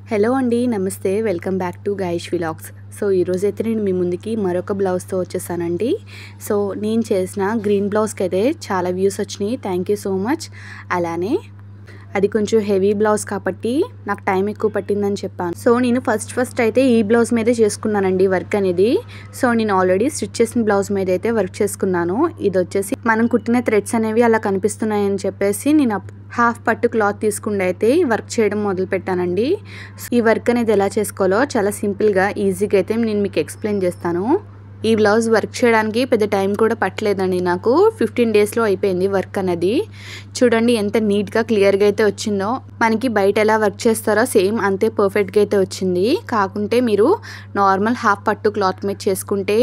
Hello అండి, నమస్తే. Welcome back to Gayish vlogs. So ఈరోజైతే నేను మీ ముందుకి మరొక బ్లౌజ్తో వచ్చేసానండి. సో నేను చేసిన గ్రీన్ బ్లౌజ్కి అయితే చాలా వ్యూస్ వచ్చినాయి. Thank you so much. అలానే అది కొంచెం హెవీ బ్లౌజ్ కాబట్టి నాకు టైం ఎక్కువ పట్టిందని చెప్పాను. సో నేను ఫస్ట్ అయితే ఈ బ్లౌజ్ మీదే చేసుకున్నానండి వర్క్ అనేది. సో నేను ఆల్రెడీ స్టిచ్ చేసిన బ్లౌజ్ మీద అయితే వర్క్ చేసుకున్నాను. ఇది వచ్చేసి మనం కుట్టిన థ్రెడ్స్ అనేవి అలా కనిపిస్తున్నాయని చెప్పేసి నేను హాఫ్ పట్టు క్లాత్ తీసుకుంటే అయితే వర్క్ చేయడం మొదలు పెట్టానండి. ఈ వర్క్ అనేది ఎలా చేసుకోవాలో చాలా సింపుల్గా ఈజీగా అయితే నేను మీకు ఎక్స్ప్లెయిన్ చేస్తాను. ఈ బ్లౌజ్ వర్క్ చేయడానికి పెద్ద టైం కూడా పట్టలేదండి. నాకు 15 డేస్లో అయిపోయింది వర్క్ అనేది. చూడండి ఎంత నీట్గా క్లియర్గా అయితే వచ్చిందో. మనకి బయట ఎలా వర్క్ చేస్తారో సేమ్ అంతే పర్ఫెక్ట్గా అయితే వచ్చింది. కాకుంటే మీరు నార్మల్ హాఫ్ పట్టు క్లాత్ మీద చేసుకుంటే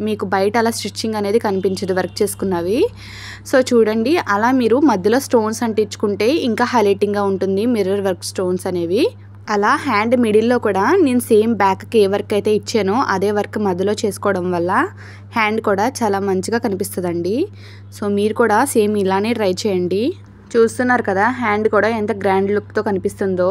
మీకు బయట అలా స్టిచ్చింగ్ అనేది కనిపించదు వర్క్ చేసుకున్నవి. సో చూడండి అలా మీరు మధ్యలో స్టోన్స్ అంటించుకుంటే ఇంకా హైలైటింగ్గా ఉంటుంది మిర్రర్ వర్క్ స్టోన్స్ అనేవి. అలా హ్యాండ్ మిడిల్లో కూడా నేను సేమ్ బ్యాక్కి ఏ వర్క్ అయితే ఇచ్చానో అదే వర్క్ మధ్యలో చేసుకోవడం వల్ల హ్యాండ్ కూడా చాలా మంచిగా కనిపిస్తుందండి. సో మీరు కూడా సేమ్ ఇలానే ట్రై చేయండి. చూస్తున్నారు కదా హ్యాండ్ కూడా ఎంత గ్రాండ్ లుక్తో కనిపిస్తుందో.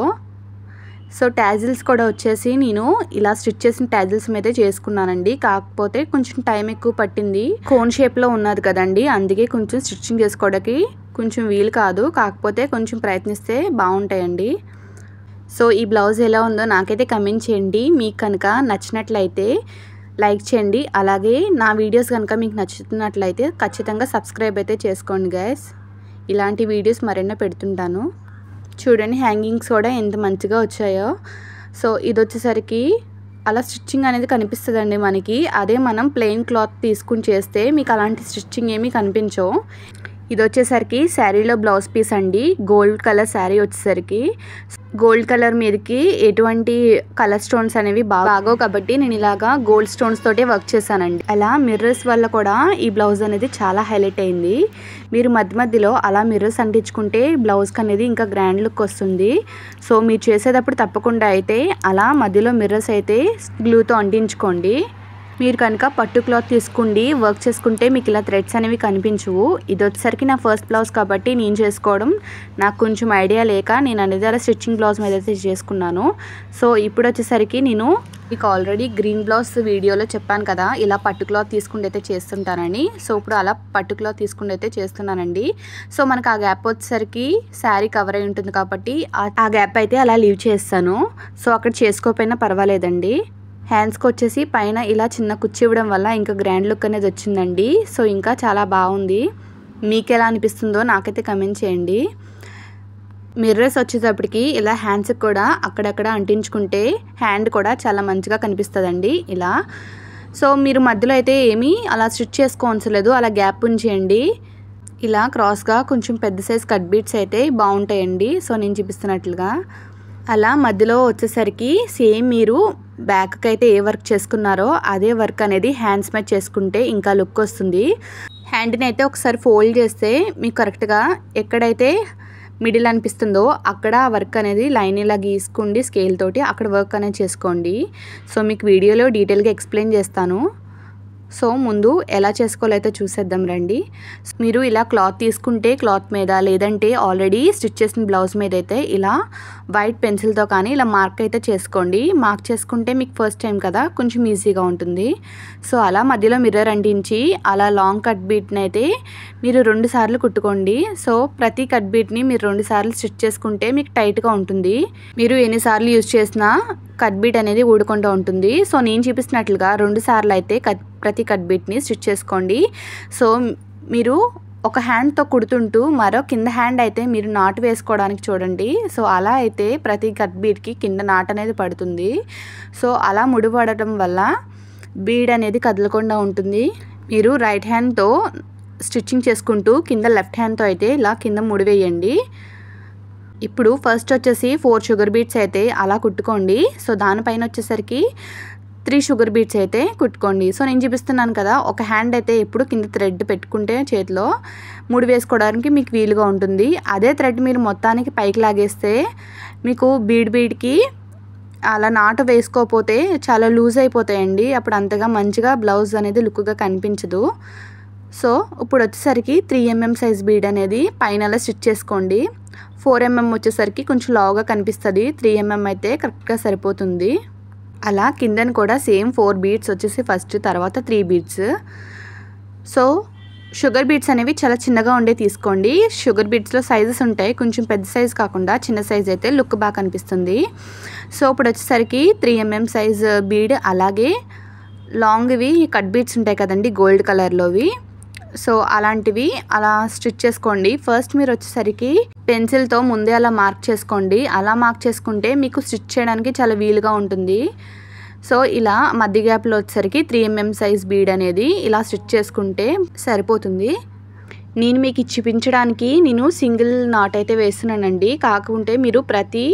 సో ట్యాజిల్స్ కూడా వచ్చేసి నేను ఇలా స్టిచ్ చేసిన ట్యాజిల్స్ మీదే చేసుకున్నానండి. కాకపోతే కొంచెం టైం ఎక్కువ పట్టింది. కోన్ షేప్లో ఉన్నది కదండి, అందుకే కొంచెం స్టిచ్చింగ్ చేసుకోవడానికి కొంచెం వీలు కాదు. కాకపోతే కొంచెం ప్రయత్నిస్తే బాగుంటాయండి. సో ఈ బ్లౌజ్ ఎలా ఉందో నాకైతే కమెంట్ చేయండి. మీకు కనుక నచ్చినట్లయితే లైక్ చేయండి. అలాగే నా వీడియోస్ కనుక మీకు నచ్చుతున్నట్లయితే ఖచ్చితంగా సబ్స్క్రైబ్ అయితే చేసుకోండి గైస్. ఇలాంటి వీడియోస్ మరెన్నో పెడుతుంటాను. చూడండి హ్యాంగింగ్స్ కూడా ఎంత మంచిగా వచ్చాయో. సో ఇది వచ్చేసరికి అలా స్టిచ్చింగ్ అనేది కనిపిస్తుందండి మనకి. అదే మనం ప్లెయిన్ క్లాత్ తీసుకుని చేస్తే మీకు అలాంటి స్టిచ్చింగ్ ఏమీ కనిపించవు. ఇది వచ్చేసరికి శారీలో బ్లౌజ్ పీస్ అండి. గోల్డ్ కలర్ శారీ వచ్చేసరికి గోల్డ్ కలర్ మీదకి ఎటువంటి కలర్ స్టోన్స్ అనేవి బాగో కాబట్టి నేను ఇలాగా గోల్డ్ స్టోన్స్ తోటే వర్క్ చేశానండి. అలా మిర్రర్స్ వల్ల కూడా ఈ బ్లౌజ్ అనేది చాలా హైలైట్ అయింది. మీరు మధ్యలో అలా మిర్రర్స్ అంటించుకుంటే బ్లౌజ్కి అనేది ఇంకా గ్రాండ్ లుక్ వస్తుంది. సో మీరు చేసేటప్పుడు తప్పకుండా అయితే అలా మధ్యలో మిర్రర్స్ అయితే గ్లూతో అంటించుకోండి. మీరు కనుక పట్టు క్లాత్ తీసుకుండి వర్క్ చేసుకుంటే మీకు ఇలా థ్రెడ్స్ అనేవి కనిపించవు. ఇది వచ్చేసరికి నా ఫస్ట్ బ్లౌజ్ కాబట్టి నేను చేసుకోవడం నాకు కొంచెం ఐడియా లేక నేను అనేది అలా స్టిచ్చింగ్ బ్లౌజ్ మీద అయితే చేసుకున్నాను. సో ఇప్పుడు వచ్చేసరికి నేను మీకు ఆల్రెడీ గ్రీన్ బ్లౌజ్ వీడియోలో చెప్పాను కదా ఇలా పట్టు క్లాత్ తీసుకుంటే అయితే చేస్తుంటానని. సో ఇప్పుడు అలా పట్టు క్లాత్ తీసుకుంటే అయితే చేస్తున్నానండి. సో మనకు ఆ గ్యాప్ వచ్చేసరికి శారీ కవర్ అయి ఉంటుంది కాబట్టి ఆ గ్యాప్ అయితే అలా లీవ్ చేస్తాను. సో అక్కడ చేసుకోకపోయినా పర్వాలేదండి. హ్యాండ్స్కి వచ్చేసి పైన ఇలా చిన్న కుచ్చి ఇవ్వడం వల్ల ఇంకా గ్రాండ్ లుక్ అనేది వచ్చిందండి. సో ఇంకా చాలా బాగుంది. మీకు ఎలా అనిపిస్తుందో నాకైతే కమెంట్ చేయండి. మిర్రర్స్ వచ్చేటప్పటికి ఇలా హ్యాండ్స్కి కూడా అక్కడక్కడ అంటించుకుంటే హ్యాండ్ కూడా చాలా మంచిగా కనిపిస్తుందండి ఇలా. సో మీరు మధ్యలో అయితే ఏమీ అలా స్టిచ్ చేసుకోవసలేదు, అలా గ్యాప్ ఉంచేయండి. ఇలా క్రాస్గా కొంచెం పెద్ద సైజ్ కట్ బీట్స్ అయితే బాగుంటాయండి. సో నేను చూపిస్తున్నట్లుగా అలా మధ్యలో వచ్చేసరికి సేమ్ మీరు బ్యాక్కి అయితే ఏ వర్క్ చేసుకున్నారో అదే వర్క్ అనేది హ్యాండ్స్ మీద చేసుకుంటే ఇంకా లుక్ వస్తుంది. హ్యాండ్ని అయితే ఒకసారి ఫోల్డ్ చేస్తే మీకు కరెక్ట్గా ఎక్కడైతే మిడిల్ అనిపిస్తుందో అక్కడ ఆ వర్క్ అనేది లైన్ ఇలా గీసుకోండి స్కేల్ తోటి, అక్కడ వర్క్ అనేది చేసుకోండి. సో మీకు వీడియోలో డీటెయిల్గా ఎక్స్ప్లెయిన్ చేస్తాను. సో ముందు ఎలా చేసుకోవాలో అయితే చూసేద్దాం రండి. మీరు ఇలా క్లాత్ తీసుకుంటే క్లాత్ మీద లేదంటే ఆల్రెడీ స్టిచ్ చేసిన బ్లౌజ్ మీద అయితే ఇలా వైట్ పెన్సిల్తో కానీ ఇలా మార్క్ అయితే చేసుకోండి. మార్క్ చేసుకుంటే మీకు ఫస్ట్ టైం కదా కొంచెం ఈజీగా ఉంటుంది. సో అలా మధ్యలో మిర్రర్ అంటించి అలా లాంగ్ కట్ బీట్ని అయితే మీరు 2 సార్లు కుట్టుకోండి. సో ప్రతి కట్ బీట్ని మీరు 2 సార్లు స్టిచ్ చేసుకుంటే మీకు టైట్గా ఉంటుంది. మీరు ఎన్నిసార్లు యూజ్ చేసినా కట్ బీట్ అనేది ఊడుకుంటూ ఉంటుంది. సో నేను చూపిస్తున్నట్లుగా 2 సార్లు అయితే ప్రతి కట్ బీట్ని స్టిచ్ చేసుకోండి. సో మీరు ఒక హ్యాండ్తో కుడుతుంటూ మరో కింద హ్యాండ్ అయితే మీరు నాటు వేసుకోవడానికి చూడండి. సో అలా అయితే ప్రతి కట్ బీట్కి కింద నాట్ అనేది పడుతుంది. సో అలా ముడిపడటం వల్ల బీడ్ అనేది కదలకుండా ఉంటుంది. మీరు రైట్ హ్యాండ్తో స్టిచ్చింగ్ చేసుకుంటూ కింద లెఫ్ట్ హ్యాండ్తో అయితే ఇలా కింద ముడి వేయండి. ఇప్పుడు ఫస్ట్ వచ్చేసి 4 షుగర్ బీట్స్ అయితే అలా కుట్టుకోండి. సో దానిపైన వచ్చేసరికి 3 షుగర్ బీట్స్ అయితే కుట్టుకోండి. సో నేను చూపిస్తున్నాను కదా ఒక హ్యాండ్ అయితే ఎప్పుడు కింద థ్రెడ్ పెట్టుకుంటే చేతిలో ముడి వేసుకోవడానికి మీకు వీలుగా ఉంటుంది. అదే థ్రెడ్ మీరు మొత్తానికి పైకి లాగేస్తే మీకు బీడ్కి అలా నాటు వేసుకోకపోతే చాలా లూజ్ అయిపోతాయండి. అప్పుడు అంతగా మంచిగా బ్లౌజ్ అనేది లుక్గా కనిపించదు. సో ఇప్పుడు వచ్చేసరికి 3 mm సైజ్ బీడ్ అనేది పైన అలా స్టిచ్ చేసుకోండి. 4 mm వచ్చేసరికి కొంచెం లావుగా కనిపిస్తుంది, 3 mm అయితే కరెక్ట్గా సరిపోతుంది. అలా కిందన కూడా సేమ్ 4 బీడ్స్ వచ్చేసి ఫస్ట్, తర్వాత 3 బీడ్స్. సో షుగర్ బీడ్స్ అనేవి చాలా చిన్నగా ఉండే తీసుకోండి. షుగర్ బీడ్స్లో సైజెస్ ఉంటాయి, కొంచెం పెద్ద సైజ్ కాకుండా చిన్న సైజ్ అయితే లుక్ బాగా కనిపిస్తుంది. సో ఇప్పుడు వచ్చేసరికి 3 mm సైజ్ బీడ్, అలాగే లాంగ్వి కట్ బీడ్స్ ఉంటాయి కదండి గోల్డ్ కలర్లోవి, సో అలాంటివి అలా స్టిచ్ చేసుకోండి. ఫస్ట్ మీరు వచ్చేసరికి పెన్సిల్తో ముందే అలా మార్క్ చేసుకోండి. అలా మార్క్ చేసుకుంటే మీకు స్టిచ్ చేయడానికి చాలా వీలుగా ఉంటుంది. సో ఇలా మధ్య గ్యాప్లో వచ్చేసరికి 3 mm సైజ్ బీడ్ అనేది ఇలా స్టిచ్ చేసుకుంటే సరిపోతుంది. నేను మీకు చూపించడానికి నేను సింగిల్ నాట్ అయితే వేస్తున్నానండి. కాకుంటే మీరు ప్రతి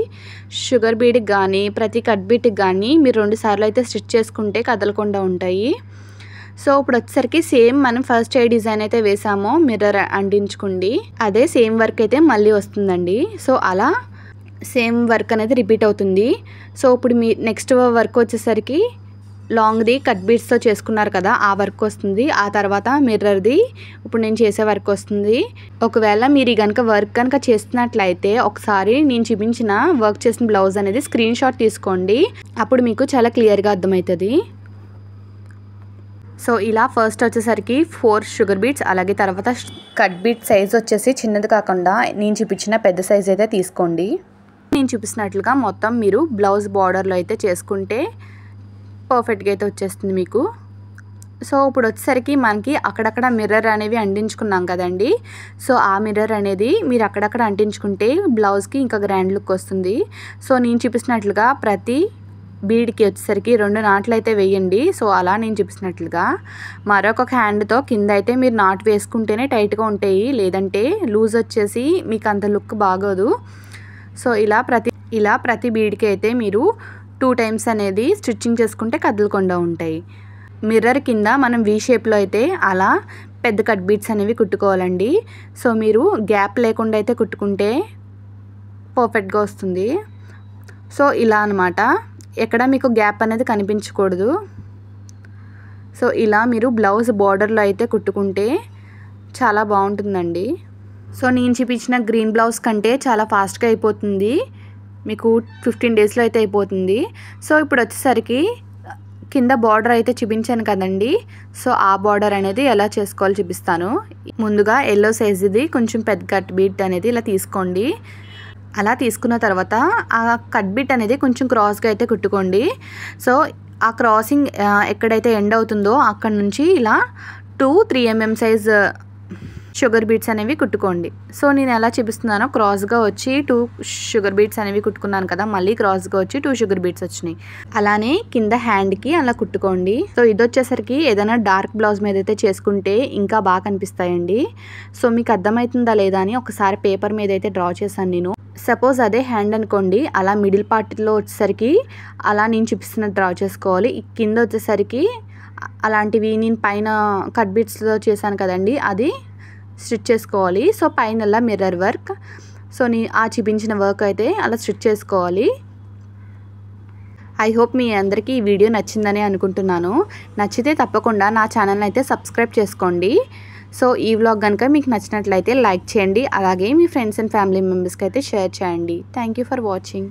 షుగర్ బీడ్కి కానీ ప్రతి కట్ బీట్కి కానీ మీరు 2 సార్లు అయితే స్టిచ్ చేసుకుంటే కదలకుండా ఉంటాయి. సో ఇప్పుడు వచ్చేసరికి సేమ్ మనం ఫస్ట్ ఏ డిజైన్ అయితే వేసామో మిర్రర్ అంటించుకోండి, అదే సేమ్ వర్క్ అయితే మళ్ళీ వస్తుందండి. సో అలా సేమ్ వర్క్ అనేది రిపీట్ అవుతుంది. సో ఇప్పుడు మీ నెక్స్ట్ వర్క్ వచ్చేసరికి లాంగ్ది కట్ బీడ్స్తో చేసుకున్నారు కదా ఆ వర్క్ వస్తుంది. ఆ తర్వాత మిర్రర్ది ఇప్పుడు నేను చేసే వర్క్ వస్తుంది. ఒకవేళ మీరు కనుక వర్క్ కనుక చేస్తున్నట్లయితే ఒకసారి నేను చూపించిన వర్క్ చేసిన బ్లౌజ్ అనేది స్క్రీన్ షాట్ తీసుకోండి, అప్పుడు మీకు చాలా క్లియర్గా అర్థమవుతుంది. సో ఇలా ఫస్ట్ వచ్చేసరికి 4 షుగర్ బీడ్స్, అలాగే తర్వాత కట్ బీట్ సైజ్ వచ్చేసి చిన్నది కాకుండా నేను చూపించిన పెద్ద సైజ్ అయితే తీసుకోండి. నేను చూపిస్తున్నట్లుగా మొత్తం మీరు బ్లౌజ్ బార్డర్లో అయితే చేసుకుంటే పర్ఫెక్ట్గా అయితే వచ్చేస్తుంది మీకు. సో ఇప్పుడు వచ్చేసరికి మనకి అక్కడక్కడ మిర్రర్ అనేవి అంటించుకున్నాం కదండి. సో ఆ మిర్రర్ అనేది మీరు అక్కడక్కడ అంటించుకుంటే బ్లౌజ్కి ఇంకా గ్రాండ్ లుక్ వస్తుంది. సో నేను చూపిస్తున్నట్లుగా ప్రతి బీడ్కి వచ్చేసరికి 2 నాట్లు అయితే వేయండి. సో అలా నేను చూపిస్తున్నట్లుగా మరొక హ్యాండ్తో కింద అయితే మీరు నాట్ వేసుకుంటేనే టైట్గా ఉంటాయి, లేదంటే లూజ్ వచ్చేసి మీకు అంత లుక్ బాగోదు. సో ఇలా ప్రతి బీడ్కి అయితే మీరు 2 టైమ్స్ అనేది స్టిచ్చింగ్ చేసుకుంటే కదలకుండా ఉంటాయి. మిర్రర్ కింద మనం వీ షేప్లో అయితే అలా పెద్ద కట్ బీడ్స్ అనేవి కుట్టుకోవాలండి. సో మీరు గ్యాప్ లేకుండా అయితే కుట్టుకుంటే పర్ఫెక్ట్గా వస్తుంది. సో ఇలా అన్నమాట, ఎక్కడ మీకు గ్యాప్ అనేది కనిపించకూడదు. సో ఇలా మీరు బ్లౌజ్ బార్డర్లో అయితే కుట్టుకుంటే చాలా బాగుంటుందండి. సో నేను చూపించిన గ్రీన్ బ్లౌజ్ కంటే చాలా ఫాస్ట్గా అయిపోతుంది, మీకు 15 డేస్లో అయితే అయిపోతుంది. సో ఇప్పుడు వచ్చేసరికి కింద బార్డర్ అయితే చూపించాను కదండి. సో ఆ బార్డర్ అనేది ఎలా చేసుకోవాలో చూపిస్తాను. ముందుగా ఎల్లో సైజుది కొంచెం పెద్ద కట్ బీట్ అనేది ఇలా తీసుకోండి. అలా తీసుకున్న తర్వాత ఆ కట్ బిట్ అనేది కొంచెం క్రాస్గా అయితే కుట్టుకోండి. సో ఆ క్రాసింగ్ ఎక్కడైతే ఎండ్ అవుతుందో అక్కడ నుంచి ఇలా 2-3 mm సైజ్ షుగర్ బీట్స్ అనేవి కుట్టుకోండి. సో నేను ఎలా చూపిస్తున్నానో క్రాస్గా వచ్చి 2 షుగర్ బీట్స్ అనేవి కుట్టుకున్నాను కదా, మళ్ళీ క్రాస్గా వచ్చి 2 షుగర్ బీట్స్ వచ్చినాయి. అలానే కింద హ్యాండ్కి అలా కుట్టుకోండి. సో ఇది వచ్చేసరికి ఏదైనా డార్క్ బ్లౌజ్ మీద అయితే చేసుకుంటే ఇంకా బాగా కనిపిస్తాయండి. సో మీకు అర్థమవుతుందా లేదా అని ఒకసారి పేపర్ మీద అయితే డ్రా చేశాను నేను. సపోజ్ అదే హ్యాండ్ అనుకోండి, అలా మిడిల్ పార్ట్లో వచ్చేసరికి అలా నేను చూపిస్తున్నట్టు డ్రా చేసుకోవాలి. కింద వచ్చేసరికి అలాంటివి నేను పైన కట్ బీట్స్లో చేశాను కదండి అది స్టిచ్ చేసుకోవాలి. సో పైన అలా మిర్రర్ వర్క్, సో ఆ చూపించిన వర్క్ అయితే అలా స్టిచ్ చేసుకోవాలి. ఐ హోప్ మీ అందరికీ ఈ వీడియో నచ్చిందని అనుకుంటున్నాను. నచ్చితే తప్పకుండా నా ఛానల్ని అయితే సబ్స్క్రైబ్ చేసుకోండి. సో ఈ వ్లాగ్ కనుక మీకు నచ్చినట్లయితే లైక్ చేయండి, అలాగే మీ ఫ్రెండ్స్ అండ్ ఫ్యామిలీ మెంబర్స్కి అయితే షేర్ చేయండి. Thank you for watching.